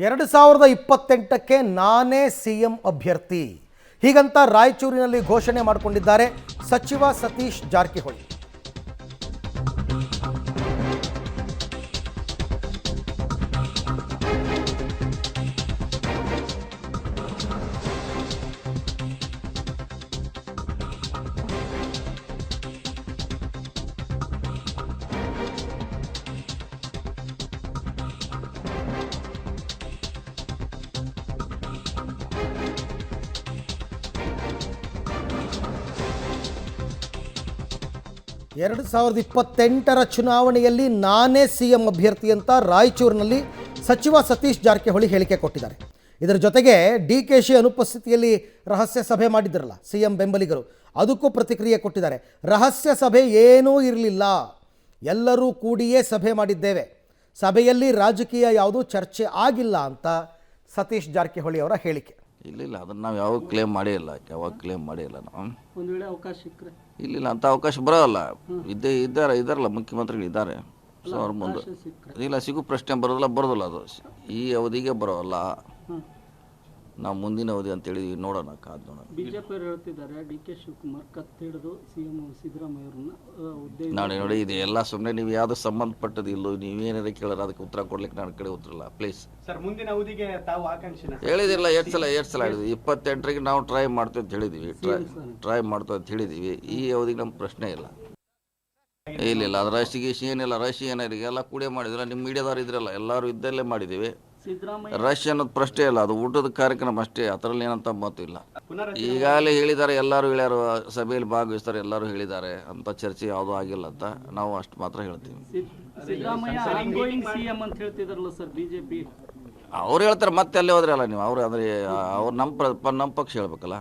2028ಕ್ಕೆ ನಾನೇ ಸಿಎಂ ಅಭ್ಯರ್ಥಿ ಹೀಗಂತ ರಾಯಚೂರಿನಲ್ಲಿ ಘೋಷಣೆ ಮಾಡಿಕೊಂಡಿದ್ದಾರೆ ಸಚಿವ ಸತೀಶ್ ಜಾರಕಿಹೊಳಿ. ಎರಡು 2028ರ ಚುನಾವಣೆಯಲ್ಲಿ ನಾನೇ ಸಿಎಂ ಅಭ್ಯರ್ಥಿ ಅಂತ ರಾಯಚೂರಿನಲ್ಲಿ ಸಚಿವ ಸತೀಶ್ ಜಾರಕಿಹೊಳಿ ಹೇಳಿಕೆ ಕೊಟ್ಟಿದ್ದಾರೆ. ಇದರ ಜೊತೆಗೆ DKಶಿ ಅನುಪಸ್ಥಿತಿಯಲ್ಲಿ ರಹಸ್ಯ ಸಭೆ ಮಾಡಿದ್ರಲ್ಲ ಸಿಎಂ ಬೆಂಬಲಿಗರು, ಅದಕ್ಕೂ ಪ್ರತಿಕ್ರಿಯೆ ಕೊಟ್ಟಿದ್ದಾರೆ. ರಹಸ್ಯ ಸಭೆ ಏನೂ ಇರಲಿಲ್ಲ, ಎಲ್ಲರೂ ಕೂಡಿಯೇ ಸಭೆ ಮಾಡಿದ್ದೇವೆ, ಸಭೆಯಲ್ಲಿ ರಾಜಕೀಯ ಯಾವುದೂ ಚರ್ಚೆ ಆಗಿಲ್ಲ ಅಂತ ಸತೀಶ್ ಜಾರಕಿಹೊಳಿ ಅವರ ಹೇಳಿಕೆ. ಇಲ್ಲ ಅದನ್ನು ನಾವು ಯಾವಾಗ ಕ್ಲೇಮ್ ಮಾಡೇ ಇಲ್ಲ, ನಾವು ಒಂದು ವೇಳೆ ಅವಕಾಶ ಸಿಕ್ಕರೆ ಇಲ್ಲ ಅಂತ ಅವಕಾಶ ಬರೋಲ್ಲ. ಇದ್ದಾರಲ್ಲ ಮುಖ್ಯಮಂತ್ರಿಗಳು ಇದ್ದಾರೆ. ಸೊ ಅವ್ರ ಮುಂದೆ ಇಲ್ಲ ಸಿಗು ಪ್ರಶ್ನೆ ಬರೋದಿಲ್ಲ ಅದು ಈ ಅವಧಿಗೆ ಬರೋಲ್ಲ. ನಾವು ಮುಂದಿನ ಅವಧಿ ಅಂತೇಳಿ ನೋಡೋಣ, ಕಾದು ನೋಡೋಣ. ಬಿಜೆಪಿ ಹೇಳ್ತಿದ್ದಾರೆ DK ಶಿವಕುಮಾರ್ ಕತ್ತಿಡಿದು ಸಿಎಂ ಸಿದ್ದರಾಮಯ್ಯವ್ರನ್ನ ಹುದ್ದೆ ನೋಡಿ ಇದು ಎಲ್ಲ ಸುಮ್ಮನೆ ನೀವು ಯಾವ್ದು ಸಂಬಂಧಪಟ್ಟದ್ದು ಇಲ್ಲೋ, ನೀವೇನಾರ ಕೇಳೋರು ಅದಕ್ಕೆ ಉತ್ತರ ಕೊಡ್ಲಿಕ್ಕೆ ನನ್ನ ಕಡೆ ಉತ್ತರಲ್ಲ ಪ್ಲೀಸ್. ಸರ್ ಮುಂದಿನ ಅವಧಿಗೆ ತಾವು ಆಕಾಂಕ್ಷೆ ಹೇಳಿದಿಲ್ಲ, ಎಷ್ಟು ಸಲ ಹೇಳಿದ್ವಿ. 28ರಿಗೆ ನಾವು ಟ್ರೈ ಮಾಡ್ತೀವಿ ಅಂತ ಹೇಳಿದ್ವಿ, ಟ್ರೈ ಮಾಡ್ತೀವಿ ಅಂತ ಹೇಳಿದ್ವಿ. ಈ ಅವಧಿಗೆ ನಮ್ಮ ಪ್ರಶ್ನೆ ಇಲ್ಲ. ಇಲ್ಲ ಅದು ರಶ್ ಏನಿಲ್ಲ, ರಶ್ ಏನಾರಿಗೆ ಎಲ್ಲ ಕೂಡೇ ಮಾಡಿದಿಲ್ಲ. ನಿಮ್ಮ ಮೀಡಿಯಾದವ್ರು ಇದ್ರಲ್ಲ, ಎಲ್ಲರೂ ಇದ್ದಲ್ಲೇ ಮಾಡಿದ್ದೀವಿ. ರಶ್ ಅನ್ನೋದು ಪ್ರಶ್ನೆ ಇಲ್ಲ, ಅದು ಊಟದ ಕಾರ್ಯಕ್ರಮ ಅಷ್ಟೇ, ಅದರಲ್ಲಿ ಏನಂತ ಮಾತು ಇಲ್ಲ. ಈಗಾಗಲೇ ಹೇಳಿದ್ದಾರೆ, ಎಲ್ಲರೂ ಹೇಳ್ಯಾರು, ಸಭೆಯಲ್ಲಿ ಭಾಗವಹಿಸ್ತಾರೆ, ಎಲ್ಲರೂ ಹೇಳಿದ್ದಾರೆ ಅಂತ ಚರ್ಚೆ ಯಾವುದೂ ಆಗಿಲ್ಲ ಅಂತ ನಾವು ಅಷ್ಟು ಮಾತ್ರ ಹೇಳ್ತೀವಿ. ಅವ್ರು ಹೇಳ್ತಾರೆ, ಮತ್ತೆ ಅಲ್ಲೇ ಹೋದ್ರೆ ಅಲ್ಲ ನೀವು, ಅವ್ರು ಅಂದರೆ ಅವ್ರು ನಮ್ಮ ಪಕ್ಷ ಹೇಳ್ಬೇಕಲ್ಲ.